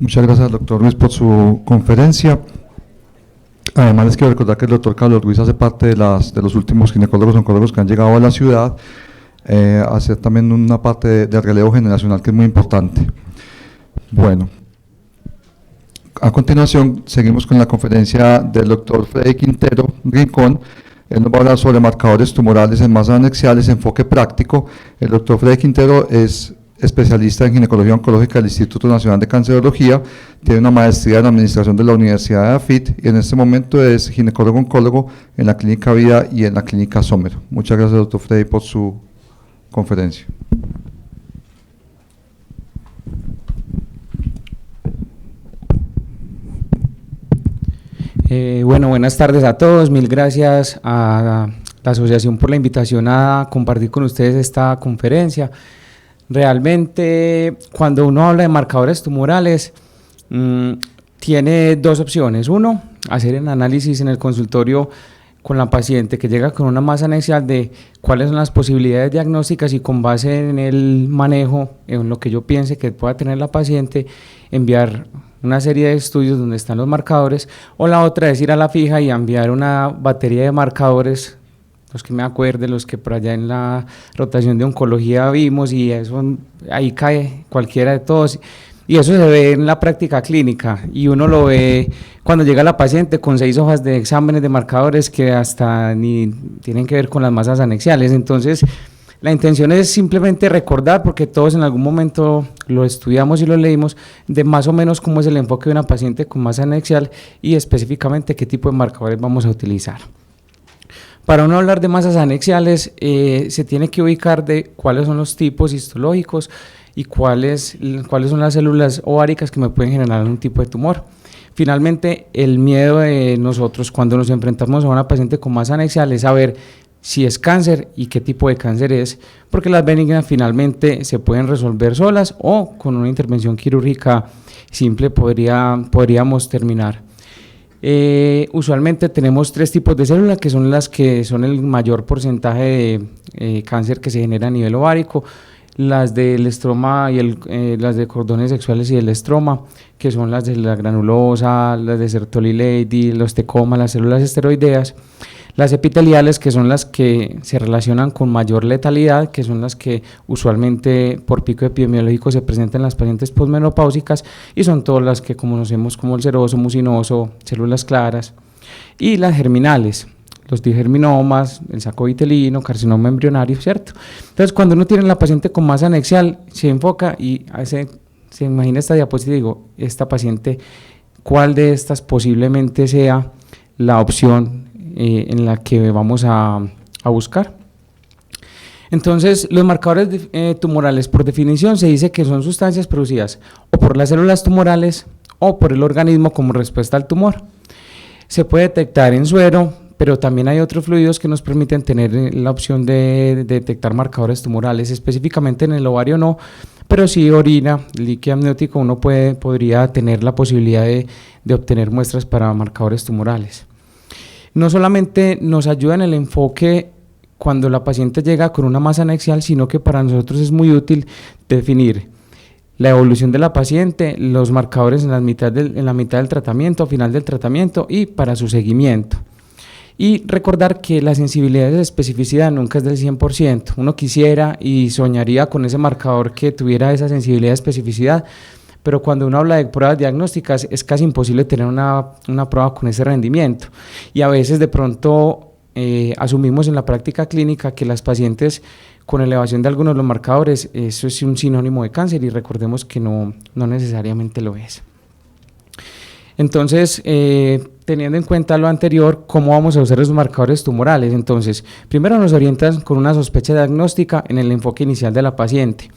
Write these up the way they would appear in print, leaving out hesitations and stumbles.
Muchas gracias al doctor Luis por su conferencia. Además les quiero recordar que el doctor Carlos Ruiz hace parte de los últimos ginecólogos oncólogos que han llegado a la ciudad, a hacer también una parte de relevo generacional que es muy importante. Bueno, a continuación seguimos con la conferencia del doctor Freddy Quintero Rincón. Él nos va a hablar sobre marcadores tumorales en masas anexiales, enfoque práctico. El doctor Freddy Quintero es especialista en ginecología oncológica del Instituto Nacional de Cancerología, tiene una maestría en administración de la Universidad de AFIT y en este momento es ginecólogo oncólogo en la Clínica Vida y en la Clínica Sommer. Muchas gracias, doctor Freddy, por su conferencia. Bueno, buenas tardes a todos, mil gracias a la asociación por la invitación a compartir con ustedes esta conferencia. Realmente, cuando uno habla de marcadores tumorales, tiene dos opciones. Uno, hacer el análisis en el consultorio con la paciente que llega con una masa anexial de cuáles son las posibilidades diagnósticas y con base en el manejo, en lo que yo piense que pueda tener la paciente, enviar una serie de estudios donde están los marcadores, o la otra es ir a la fija y enviar una batería de marcadores, los que me acuerde, los que por allá en la rotación de oncología vimos, y eso ahí cae cualquiera de todos, y eso se ve en la práctica clínica, y uno lo ve cuando llega la paciente con 6 hojas de exámenes de marcadores que hasta ni tienen que ver con las masas anexiales. Entonces la intención es simplemente recordar, porque todos en algún momento lo estudiamos y lo leímos, de más o menos cómo es el enfoque de una paciente con masa anexial y específicamente qué tipo de marcadores vamos a utilizar. Para uno hablar de masas anexiales, se tiene que ubicar de cuáles son los tipos histológicos y cuáles son las células ováricas que me pueden generar un tipo de tumor. Finalmente, el miedo de nosotros cuando nos enfrentamos a una paciente con masa anexial es saber si es cáncer y qué tipo de cáncer es, porque las benignas finalmente se pueden resolver solas o con una intervención quirúrgica simple podríamos terminar. Usualmente tenemos 3 tipos de células que son las que son el mayor porcentaje de cáncer que se genera a nivel ovárico, las del estroma y las de cordones sexuales y el estroma, que son las de la granulosa, las de Sertoli Leydi, los tecomas, las células esteroideas. Las epiteliales, que son las que se relacionan con mayor letalidad, que son las que usualmente por pico epidemiológico se presentan en las pacientes posmenopáusicas, y son todas las que conocemos como el seroso, mucinoso, células claras. Y las germinales, los digerminomas, el saco vitelino, carcinoma embrionario, ¿cierto? Entonces, cuando uno tiene la paciente con masa anexial, se enfoca y se imagina esta diapositiva y digo, esta paciente, ¿cuál de estas posiblemente sea la opción en la que vamos a buscar? Entonces, los marcadores tumorales, por definición, se dice que son sustancias producidas o por las células tumorales o por el organismo como respuesta al tumor. Se puede detectar en suero, pero también hay otros fluidos que nos permiten tener la opción de detectar marcadores tumorales, específicamente en el ovario no, pero sí orina, líquido amniótico, uno podría tener la posibilidad de obtener muestras para marcadores tumorales. No solamente nos ayuda en el enfoque cuando la paciente llega con una masa anexial, sino que para nosotros es muy útil definir la evolución de la paciente, los marcadores en la mitad del tratamiento, final del tratamiento y para su seguimiento. Y recordar que la sensibilidad de especificidad nunca es del 100%. Uno quisiera y soñaría con ese marcador que tuviera esa sensibilidad de especificidad, pero cuando uno habla de pruebas diagnósticas es casi imposible tener una prueba con ese rendimiento, y a veces de pronto asumimos en la práctica clínica que las pacientes con elevación de algunos de los marcadores, eso es un sinónimo de cáncer, y recordemos que no necesariamente lo es. Entonces, teniendo en cuenta lo anterior, ¿cómo vamos a usar los marcadores tumorales? Entonces, primero nos orientan con una sospecha diagnóstica en el enfoque inicial de la paciente.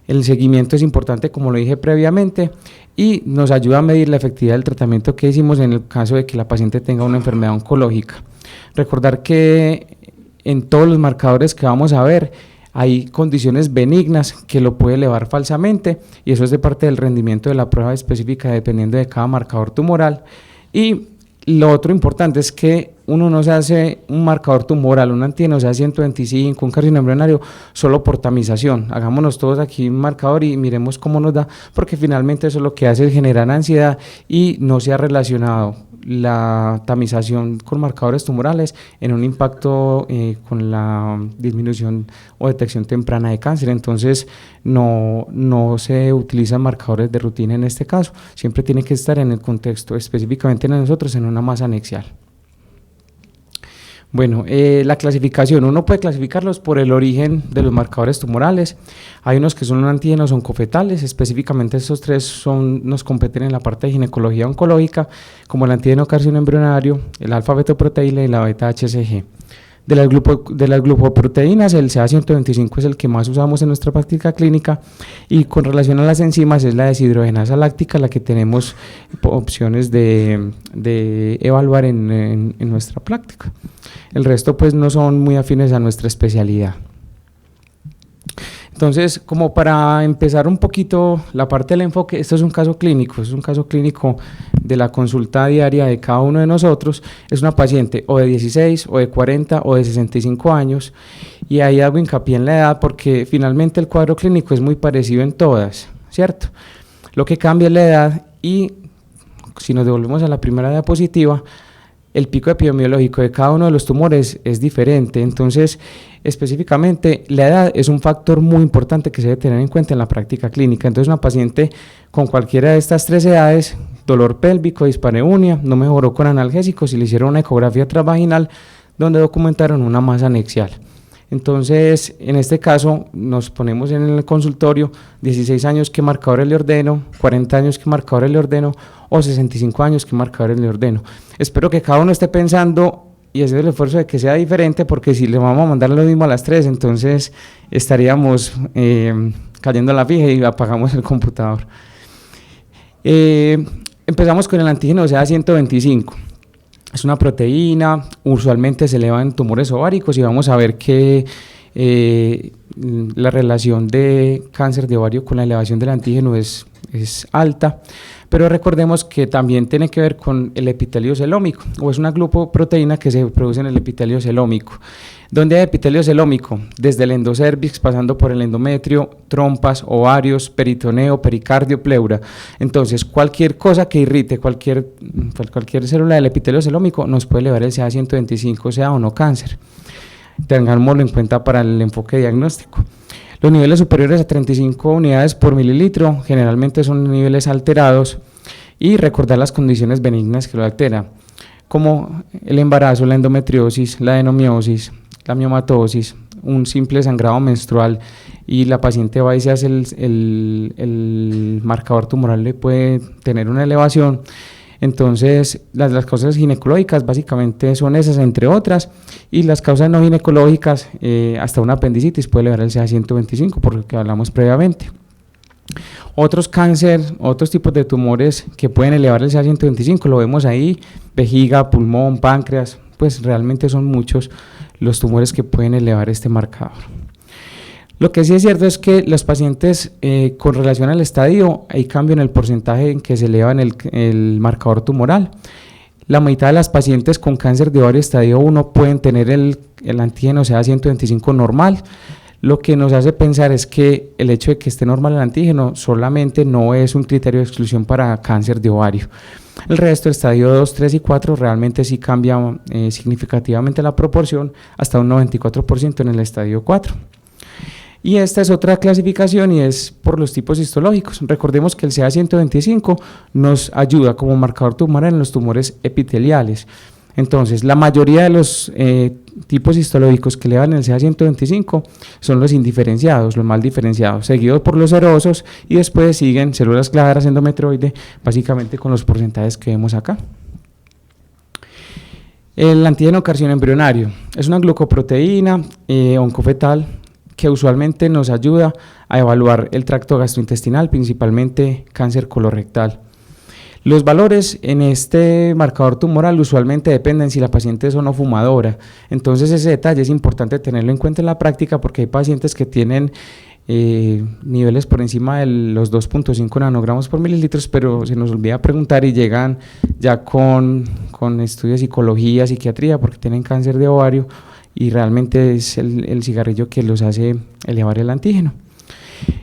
El seguimiento es importante, como lo dije previamente, y nos ayuda a medir la efectividad del tratamiento que hicimos en el caso de que la paciente tenga una enfermedad oncológica. Recordar que en todos los marcadores que vamos a ver hay condiciones benignas que lo puede elevar falsamente, y eso es de parte del rendimiento de la prueba específica dependiendo de cada marcador tumoral. Y lo otro importante es que uno no se hace un marcador tumoral, un antígeno se hace 125, un carcinoma embrionario, solo por tamización. Hagámonos todos aquí un marcador y miremos cómo nos da, porque finalmente eso es lo que hace es generar ansiedad y no se ha relacionado la tamización con marcadores tumorales en un impacto con la disminución o detección temprana de cáncer. Entonces no se utilizan marcadores de rutina en este caso, siempre tiene que estar en el contexto, específicamente en nosotros, en una masa anexial. Bueno, la clasificación, uno puede clasificarlos por el origen de los marcadores tumorales. Hay unos que son antígenos oncofetales, específicamente estos tres nos competen en la parte de ginecología oncológica, como el antígeno carcinoembrionario, el alfa-fetoproteína y la beta-HCG. De las glucoproteínas, el CA125 es el que más usamos en nuestra práctica clínica, y con relación a las enzimas es la deshidrogenasa láctica la que tenemos opciones de evaluar en nuestra práctica. El resto pues no son muy afines a nuestra especialidad. Entonces, como para empezar un poquito la parte del enfoque, esto es un caso clínico, de la consulta diaria de cada uno de nosotros. Es una paciente o de 16, o de 40, o de 65 años, y ahí hago hincapié en la edad porque finalmente el cuadro clínico es muy parecido en todas, ¿cierto? Lo que cambia es la edad, y si nos devolvemos a la primera diapositiva, el pico epidemiológico de cada uno de los tumores es diferente. Entonces, específicamente, la edad es un factor muy importante que se debe tener en cuenta en la práctica clínica. Entonces, una paciente con cualquiera de estas tres edades, dolor pélvico, dispareunia, no mejoró con analgésicos y le hicieron una ecografía transvaginal donde documentaron una masa anexial. Entonces, en este caso, nos ponemos en el consultorio, 16 años, ¿qué marcadores le ordeno? 40 años, ¿qué marcadores le ordeno? O 65 años, ¿qué marcadores le ordeno? Espero que cada uno esté pensando y hacer el esfuerzo de que sea diferente, porque si le vamos a mandar lo mismo a las 3, entonces estaríamos cayendo a la fija y apagamos el computador. Empezamos con el antígeno CA125. Es una proteína, usualmente se eleva en tumores ováricos, y vamos a ver que la relación de cáncer de ovario con la elevación del antígeno es alta, pero recordemos que también tiene que ver con el epitelio celómico, o es una glucoproteína que se produce en el epitelio celómico. ¿Dónde hay epitelio celómico? Desde el endocervix, pasando por el endometrio, trompas, ovarios, peritoneo, pericardio, pleura. Entonces, cualquier cosa que irrite cualquier célula del epitelio celómico nos puede elevar el CA125, sea o no cáncer. Tengámoslo en cuenta para el enfoque diagnóstico. Los niveles superiores a 35 unidades por mililitro generalmente son niveles alterados, y recordar las condiciones benignas que lo alteran, como el embarazo, la endometriosis, la adenomiosis, la miomatosis, un simple sangrado menstrual, y la paciente va y se hace el marcador tumoral, le puede tener una elevación. Entonces, las causas ginecológicas básicamente son esas, entre otras, y las causas no ginecológicas, hasta una apendicitis puede elevar el CA125, por lo que hablamos previamente. Otros cánceres, otros tipos de tumores que pueden elevar el CA125, lo vemos ahí: vejiga, pulmón, páncreas, pues realmente son muchos los tumores que pueden elevar este marcador. Lo que sí es cierto es que los pacientes con relación al estadio, hay cambio en el porcentaje en que se eleva el marcador tumoral. La mitad de las pacientes con cáncer de ovario estadio 1 pueden tener el antígeno CA125 normal. Lo que nos hace pensar es que el hecho de que esté normal el antígeno solamente no es un criterio de exclusión para cáncer de ovario. El resto, el estadio 2, 3 y 4, realmente sí cambia significativamente la proporción, hasta un 94% en el estadio 4. Y esta es otra clasificación, y es por los tipos histológicos. Recordemos que el CA125 nos ayuda como marcador tumoral en los tumores epiteliales. Entonces, la mayoría de los tipos histológicos que elevan el CA125 son los indiferenciados, los mal diferenciados, seguidos por los serosos, y después siguen células claras, endometrioide, básicamente con los porcentajes que vemos acá. El antígeno carcinoembrionario es una glucoproteína oncofetal que usualmente nos ayuda a evaluar el tracto gastrointestinal, principalmente cáncer colorectal. Los valores en este marcador tumoral usualmente dependen si la paciente es o no fumadora. Entonces, ese detalle es importante tenerlo en cuenta en la práctica, porque hay pacientes que tienen niveles por encima de los 2.5 nanogramos por mililitros, pero se nos olvida preguntar y llegan ya con estudios de psicología, psiquiatría, porque tienen cáncer de ovario y realmente es el cigarrillo que los hace elevar el antígeno.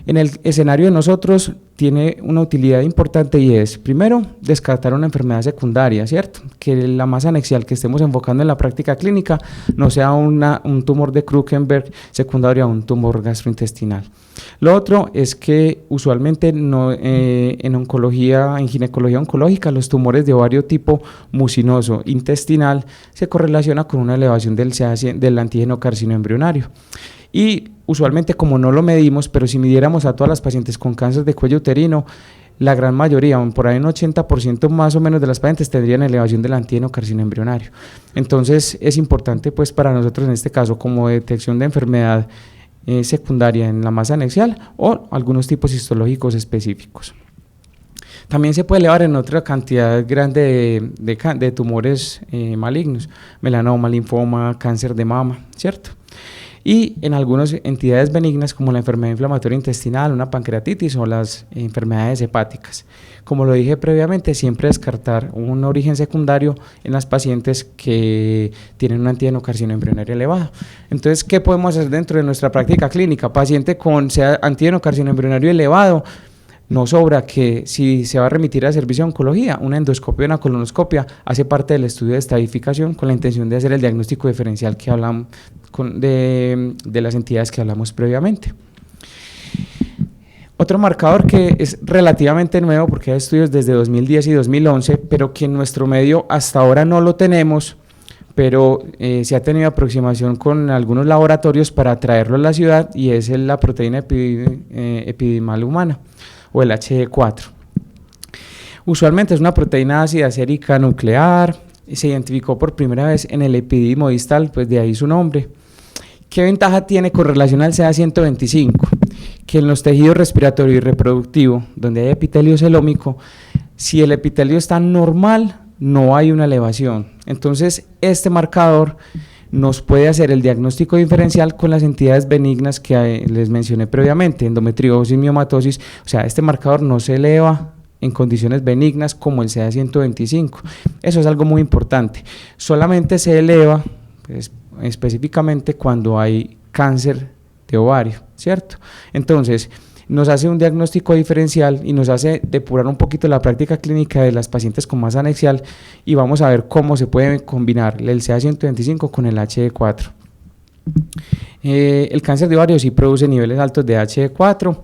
En el escenario de nosotros tiene una utilidad importante y es, primero, descartar una enfermedad secundaria, ¿cierto? Que la masa anexial que estemos enfocando en la práctica clínica no sea un tumor de Krukenberg secundario a un tumor gastrointestinal. Lo otro es que usualmente en oncología, en ginecología oncológica, los tumores de ovario tipo mucinoso intestinal se correlaciona con una elevación del antígeno carcinoembrionario. Y usualmente, como no lo medimos, pero si midiéramos a todas las pacientes con cáncer de cuello uterino, la gran mayoría, por ahí un 80% más o menos de las pacientes tendrían elevación del antígeno carcinoembrionario. Entonces es importante pues para nosotros en este caso como detección de enfermedad secundaria en la masa anexial o algunos tipos histológicos específicos. También se puede elevar en otra cantidad grande de tumores malignos, melanoma, linfoma, cáncer de mama, ¿cierto? Y en algunas entidades benignas como la enfermedad inflamatoria intestinal, una pancreatitis o las enfermedades hepáticas. Como lo dije previamente, siempre descartar un origen secundario en las pacientes que tienen un antígeno carcinoembrionario elevado. Entonces, ¿qué podemos hacer dentro de nuestra práctica clínica? Paciente con antígeno carcinoembrionario elevado, no sobra que si se va a remitir a servicio de oncología, una endoscopia o una colonoscopia hace parte del estudio de estadificación con la intención de hacer el diagnóstico diferencial que hablamos de las entidades que hablamos previamente. Otro marcador que es relativamente nuevo porque hay estudios desde 2010 y 2011, pero que en nuestro medio hasta ahora no lo tenemos, pero se ha tenido aproximación con algunos laboratorios para traerlo a la ciudad y es la proteína epidimal humana o el HE4. Usualmente es una proteína ácida sérica nuclear, se identificó por primera vez en el epidídimo distal, pues de ahí su nombre. ¿Qué ventaja tiene con relación al CA125? Que en los tejidos respiratorio y reproductivo, donde hay epitelio celómico, si el epitelio está normal, no hay una elevación. Entonces, este marcador nos puede hacer el diagnóstico diferencial con las entidades benignas que les mencioné previamente, endometriosis, miomatosis, o sea, este marcador no se eleva en condiciones benignas como el CA125. Eso es algo muy importante. Solamente se eleva pues, específicamente cuando hay cáncer de ovario, ¿cierto? Entonces, nos hace un diagnóstico diferencial y nos hace depurar un poquito la práctica clínica de las pacientes con masa anexial y vamos a ver cómo se puede combinar el CA125 con el HE4. El cáncer de ovario sí produce niveles altos de HE4.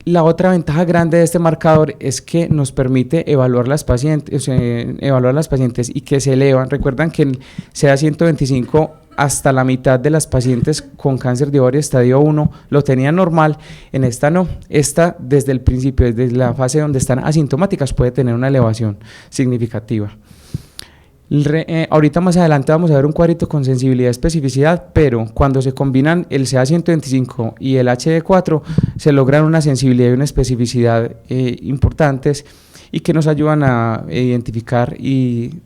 La otra ventaja grande de este marcador es que nos permite evaluar las pacientes, y que se elevan. Recuerdan que el CA125 hasta la mitad de las pacientes con cáncer de ovario estadio 1 lo tenían normal, en esta no. Esta desde el principio, desde la fase donde están asintomáticas, puede tener una elevación significativa. Ahorita más adelante vamos a ver un cuadrito con sensibilidad y especificidad, pero cuando se combinan el CA125 y el HE4 se logran una sensibilidad y una especificidad importantes y que nos ayudan a identificar y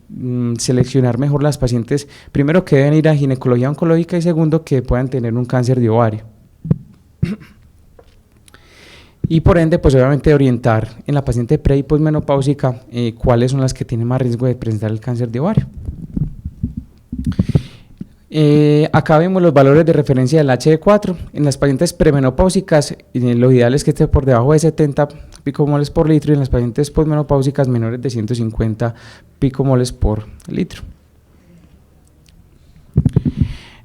seleccionar mejor las pacientes, primero que deben ir a ginecología oncológica y segundo que puedan tener un cáncer de ovario. Y por ende, pues obviamente orientar en la paciente pre y posmenopáusica cuáles son las que tienen más riesgo de presentar el cáncer de ovario. Acá vemos los valores de referencia del HE4. En las pacientes premenopáusicas, lo ideal es que esté por debajo de 70 picomoles por litro y en las pacientes posmenopáusicas menores de 150 picomoles por litro.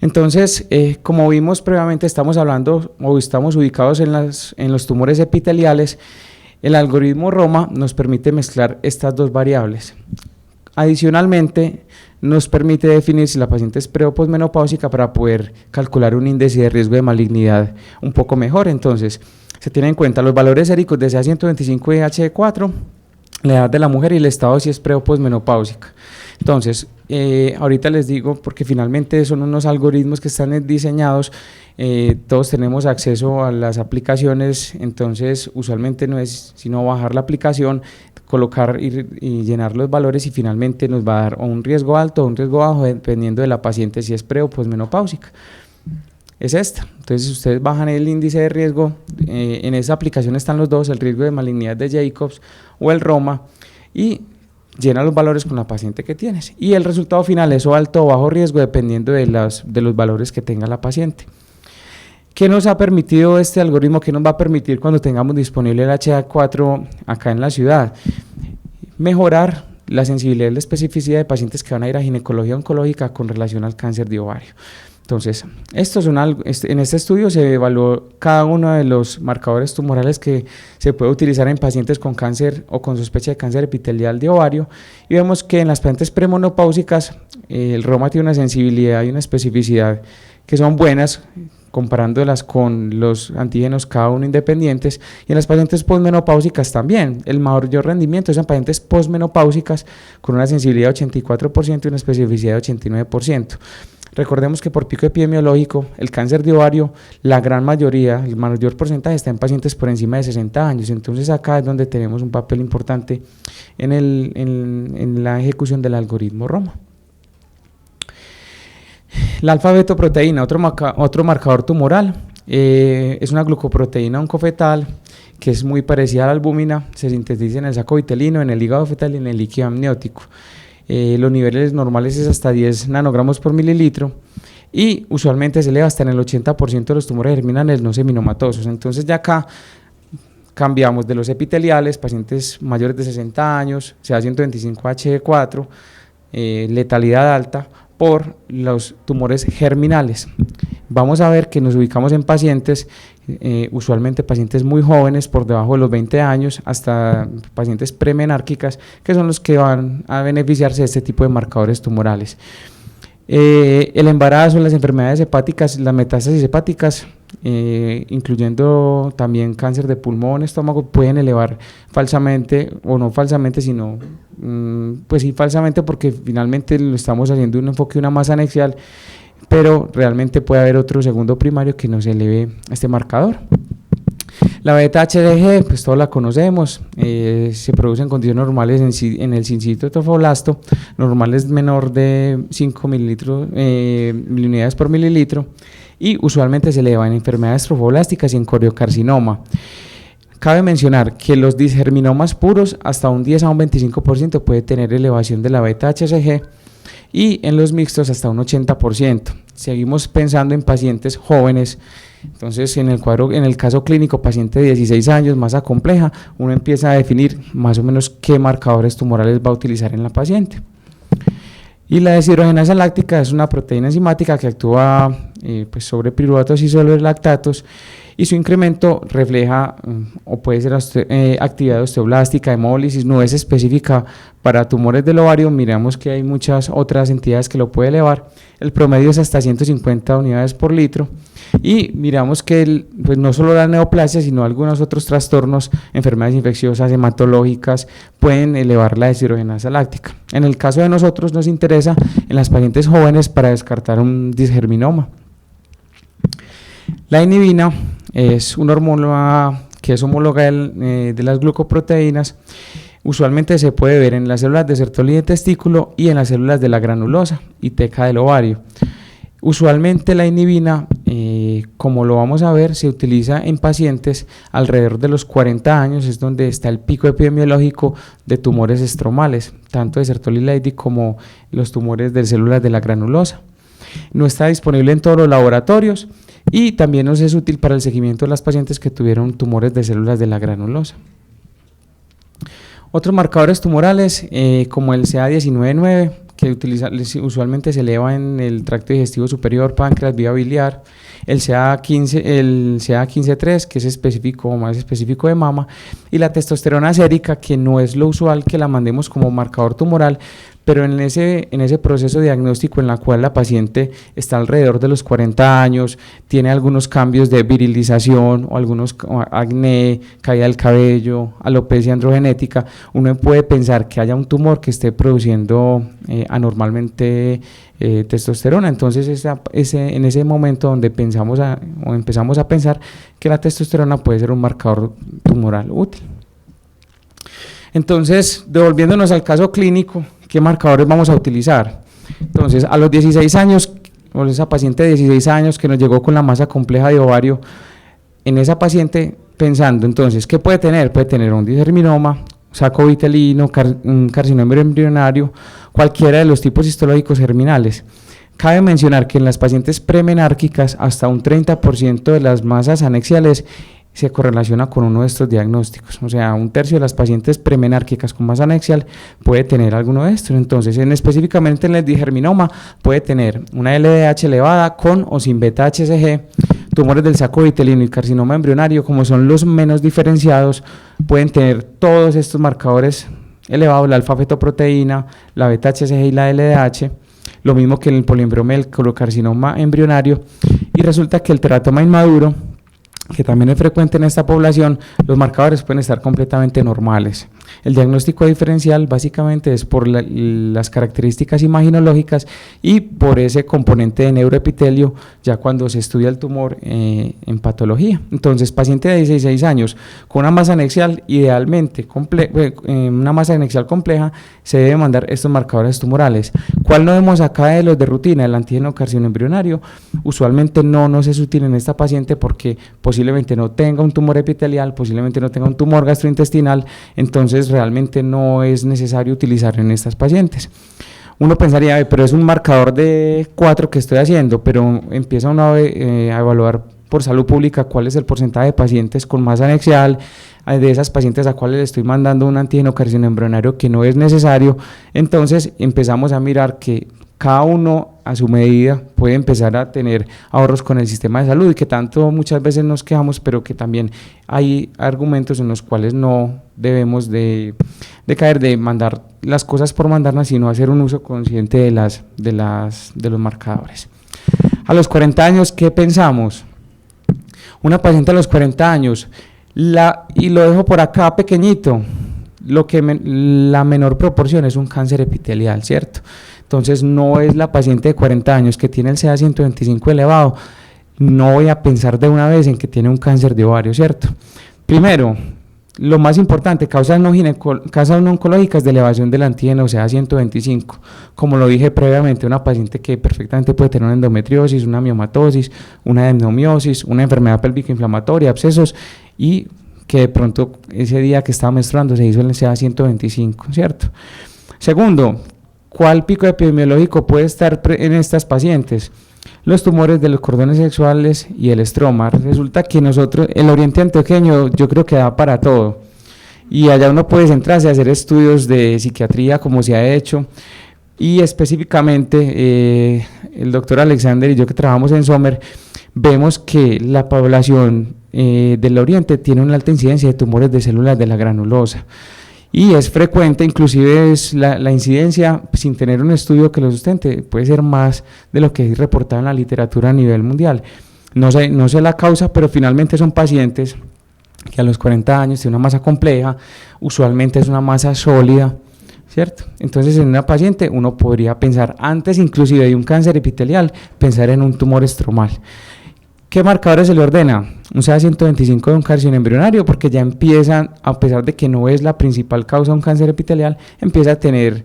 Entonces, como vimos previamente, estamos hablando o estamos ubicados en los tumores epiteliales. El algoritmo Roma nos permite mezclar estas dos variables. Adicionalmente, nos permite definir si la paciente es pre o posmenopáusica para poder calcular un índice de riesgo de malignidad un poco mejor. Entonces, se tienen en cuenta los valores séricos de CA125 y HE4, la edad de la mujer y el estado si es pre o posmenopáusica. Entonces, ahorita les digo, porque finalmente son unos algoritmos que están diseñados, todos tenemos acceso a las aplicaciones, entonces usualmente no es sino bajar la aplicación, colocar y llenar los valores y finalmente nos va a dar o un riesgo alto o un riesgo bajo dependiendo de la paciente si es pre o posmenopáusica. es esta. Entonces, si ustedes bajan el índice de riesgo, en esa aplicación están los dos, el riesgo de malignidad de Jacobs o el ROMA, y llena los valores con la paciente que tienes. Y el resultado final es o alto o bajo riesgo, dependiendo de los valores que tenga la paciente. ¿Qué nos ha permitido este algoritmo? ¿Qué nos va a permitir cuando tengamos disponible el HA4 acá en la ciudad? Mejorar la sensibilidad y la especificidad de pacientes que van a ir a ginecología oncológica con relación al cáncer de ovario. Entonces, en este estudio se evaluó cada uno de los marcadores tumorales que se puede utilizar en pacientes con cáncer o con sospecha de cáncer epitelial de ovario, y vemos que en las pacientes premenopáusicas el ROMA tiene una sensibilidad y una especificidad que son buenas, comparándolas con los antígenos cada uno independientes, y en las pacientes posmenopáusicas también. El mayor rendimiento es en pacientes posmenopáusicas con una sensibilidad de 84% y una especificidad de 89%. Recordemos que por pico epidemiológico, el cáncer de ovario, la gran mayoría, el mayor porcentaje está en pacientes por encima de 60 años, entonces acá es donde tenemos un papel importante en la ejecución del algoritmo ROMA. La alfa-betoproteína, otro marcador tumoral, es una glucoproteína oncofetal que es muy parecida a la albúmina, se sintetiza en el saco vitelino, en el hígado fetal y en el líquido amniótico. Los niveles normales es hasta 10 nanogramos por mililitro y usualmente se eleva hasta en el 80% de los tumores germinales no seminomatosos. Entonces ya acá cambiamos de los epiteliales, pacientes mayores de 60 años, CA125H4, letalidad alta, por los tumores germinales. Vamos a ver que nos ubicamos en pacientes, usualmente pacientes muy jóvenes, por debajo de los 20 años, hasta pacientes premenárquicas, que son los que van a beneficiarse de este tipo de marcadores tumorales. El embarazo, las enfermedades hepáticas, las metástasis hepáticas, incluyendo también cáncer de pulmón, estómago, pueden elevar falsamente, o no falsamente, sino pues sí falsamente, porque finalmente lo estamos haciendo un enfoque de una masa anexial, pero realmente puede haber otro segundo primario que nos eleve este marcador. La beta-HCG, pues todos la conocemos, se produce en condiciones normales en el sincito de trofoblasto, normales menor de 5 miliunidades por mililitro, y usualmente se eleva en enfermedades trofoblásticas y en coriocarcinoma. Cabe mencionar que los disgerminomas puros, hasta un 10 a un 25% puede tener elevación de la beta-HCG, y en los mixtos hasta un 80%. Seguimos pensando en pacientes jóvenes. Entonces, en el caso clínico, paciente de 16 años, masa compleja, uno empieza a definir más o menos qué marcadores tumorales va a utilizar en la paciente. Y la deshidrogenasa láctica es una proteína enzimática que actúa pues sobre piruvatos y sobre lactatos, y su incremento refleja o puede ser actividad osteoblástica, hemólisis. No es específica para tumores del ovario. Miramos que hay muchas otras entidades que lo puede elevar. El promedio es hasta 150 unidades por litro, y miramos que pues no solo la neoplasia, sino algunos otros trastornos, enfermedades infecciosas, hematológicas, pueden elevar la deshidrogenasa láctica. En el caso de nosotros nos interesa en las pacientes jóvenes para descartar un disgerminoma. La inhibina es una hormona que es homóloga de las glucoproteínas. Usualmente se puede ver en las células de Sertoli de testículo y en las células de la granulosa y teca del ovario. Usualmente la inhibina, como lo vamos a ver, se utiliza en pacientes alrededor de los 40 años, es donde está el pico epidemiológico de tumores estromales, tanto de Sertoli leydi como los tumores de células de la granulosa. No está disponible en todos los laboratorios, y también nos es útil para el seguimiento de las pacientes que tuvieron tumores de células de la granulosa. Otros marcadores tumorales, como el CA19-9, que usualmente se eleva en el tracto digestivo superior, páncreas, vía biliar, el CA15-3, que es específico, más específico de mama, y la testosterona sérica, que no es lo usual que la mandemos como marcador tumoral, pero en ese proceso diagnóstico en la cual la paciente está alrededor de los 40 años, tiene algunos cambios de virilización o algunos acné, caída del cabello, alopecia androgenética, uno puede pensar que haya un tumor que esté produciendo anormalmente testosterona. Entonces en ese momento donde empezamos a pensar que la testosterona puede ser un marcador tumoral útil. Entonces, devolviéndonos al caso clínico, ¿qué marcadores vamos a utilizar? Entonces, a los 16 años, o esa paciente de 16 años que nos llegó con la masa compleja de ovario, en esa paciente pensando entonces, ¿qué puede tener? Puede tener un disgerminoma, saco vitelino, un carcinoma embrionario, cualquiera de los tipos histológicos germinales. Cabe mencionar que en las pacientes premenárquicas hasta un 30% de las masas anexiales se correlaciona con uno de estos diagnósticos, o sea, un tercio de las pacientes premenárquicas con masa anexial puede tener alguno de estos. Entonces, específicamente en el disgerminoma puede tener una LDH elevada con o sin beta-HCG, tumores del saco vitelino y carcinoma embrionario, como son los menos diferenciados, pueden tener todos estos marcadores elevados, la alfa-fetoproteína, la beta-HCG y la LDH, lo mismo que en el poliembrioma del colocarcinoma embrionario, y resulta que el teratoma inmaduro, que también es frecuente en esta población, los marcadores pueden estar completamente normales. El diagnóstico diferencial básicamente es por las características imaginológicas y por ese componente de neuroepitelio ya cuando se estudia el tumor en patología. Entonces, paciente de 16 años con una masa anexial, idealmente una masa anexial compleja, se debe mandar estos marcadores tumorales. ¿Cuál no vemos acá de los de rutina? El antígeno carcinoembrionario usualmente no nos es útil en esta paciente porque posiblemente no tenga un tumor epitelial, posiblemente no tenga un tumor gastrointestinal, entonces realmente no es necesario utilizarlo en estas pacientes. Uno pensaría, pero es un marcador de 4 que estoy haciendo, pero empieza uno a evaluar por salud pública cuál es el porcentaje de pacientes con masa anexial, de esas pacientes a cuales le estoy mandando un antígeno carcinoembrionario que no es necesario. Entonces empezamos a mirar que cada uno a su medida puede empezar a tener ahorros con el sistema de salud y que tanto muchas veces nos quejamos, pero que también hay argumentos en los cuales no debemos de caer de mandar las cosas por mandarlas, sino hacer un uso consciente de los marcadores. A los 40 años, ¿qué pensamos? Una paciente a los 40 años, y lo dejo por acá pequeñito, la menor proporción es un cáncer epitelial, ¿cierto? Entonces no es la paciente de 40 años que tiene el CA-125 elevado, no voy a pensar de una vez en que tiene un cáncer de ovario, ¿cierto? Primero, lo más importante, causas no oncológicas de elevación del antígeno CA-125, como lo dije previamente, una paciente que perfectamente puede tener una endometriosis, una miomatosis, una adenomiosis, una enfermedad pélvica inflamatoria, abscesos, y que de pronto ese día que estaba menstruando se hizo el CA-125, ¿cierto? Segundo, ¿cuál pico epidemiológico puede estar en estas pacientes? Los tumores de los cordones sexuales y el estroma. Resulta que nosotros, el oriente antioqueño, yo creo que da para todo. Y allá uno puede centrarse a hacer estudios de psiquiatría como se ha hecho. Y específicamente, el doctor Alexander y yo que trabajamos en Sommer, vemos que la población del oriente tiene una alta incidencia de tumores de células de la granulosa. Y es frecuente, inclusive es la incidencia, sin tener un estudio que lo sustente, puede ser más de lo que es reportado en la literatura a nivel mundial. No sé la causa, pero finalmente son pacientes que a los 40 años tienen una masa compleja, usualmente es una masa sólida, ¿cierto? Entonces en una paciente uno podría pensar, antes inclusive de un cáncer epitelial, pensar en un tumor estromal. ¿Qué marcadores se le ordena? Un CA-125 de un carcinoma embrionario, porque ya empiezan, a pesar de que no es la principal causa de un cáncer epitelial, empieza a tener,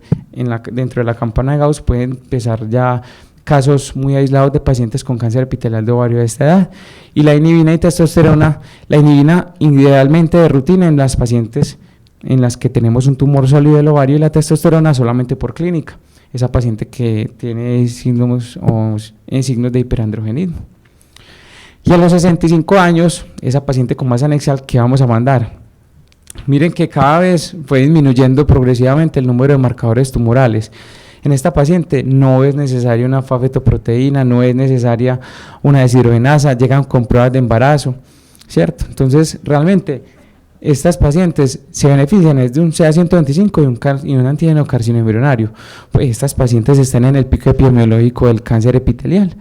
dentro de la campana de Gauss, pueden empezar ya casos muy aislados de pacientes con cáncer epitelial de ovario de esta edad. Y la inhibina y testosterona, la inhibina idealmente de rutina en las pacientes en las que tenemos un tumor sólido del ovario, y la testosterona solamente por clínica, esa paciente que tiene signos de hiperandrogenismo. Y a los 65 años, esa paciente con masa anexial, ¿qué vamos a mandar? Miren que cada vez fue disminuyendo progresivamente el número de marcadores tumorales. En esta paciente no es necesaria una alfa-fetoproteína, no es necesaria una deshidrogenasa, llegan con pruebas de embarazo, ¿cierto? Entonces, realmente, estas pacientes se benefician de un CA-125 y un antígeno carcinoembrionario. Pues estas pacientes están en el pico epidemiológico del cáncer epitelial.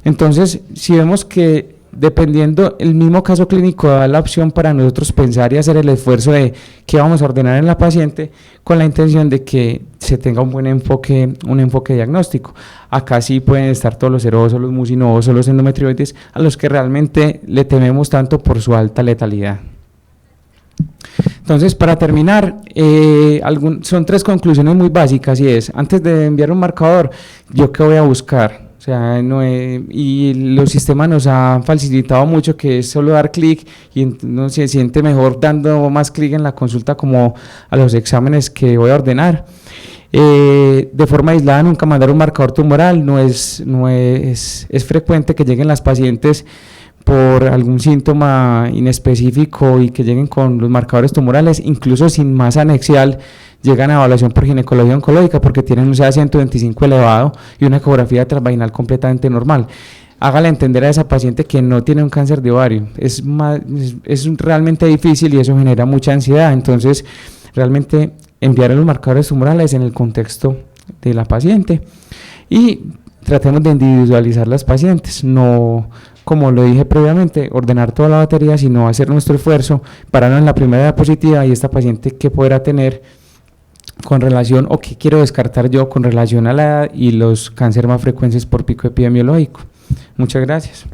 Entonces, si vemos que dependiendo el mismo caso clínico da la opción para nosotros pensar y hacer el esfuerzo de qué vamos a ordenar en la paciente con la intención de que se tenga un buen enfoque diagnóstico. Acá sí pueden estar todos los serosos, los mucinosos, los endometrioides, a los que realmente le tememos tanto por su alta letalidad. Entonces, para terminar, son 3 conclusiones muy básicas, y es, antes de enviar un marcador, ¿yo qué voy a buscar? sea, y los sistemas nos han facilitado mucho, que es solo dar clic y uno se siente mejor dando más clic en la consulta como a los exámenes que voy a ordenar. De forma aislada nunca mandar un marcador tumoral, es frecuente que lleguen las pacientes por algún síntoma inespecífico y que lleguen con los marcadores tumorales, incluso sin masa anexial, llegan a evaluación por ginecología oncológica porque tienen un CA-125 elevado y una ecografía transvaginal completamente normal. Hágale entender a esa paciente que no tiene un cáncer de ovario, es realmente difícil y eso genera mucha ansiedad. Entonces realmente enviar los marcadores tumorales en el contexto de la paciente y tratemos de individualizar las pacientes, no, como lo dije previamente, ordenar toda la batería, sino hacer nuestro esfuerzo, pararnos en la primera diapositiva y esta paciente qué podrá tener con relación o qué quiero descartar yo con relación a la edad y los cánceres más frecuentes por pico epidemiológico. Muchas gracias.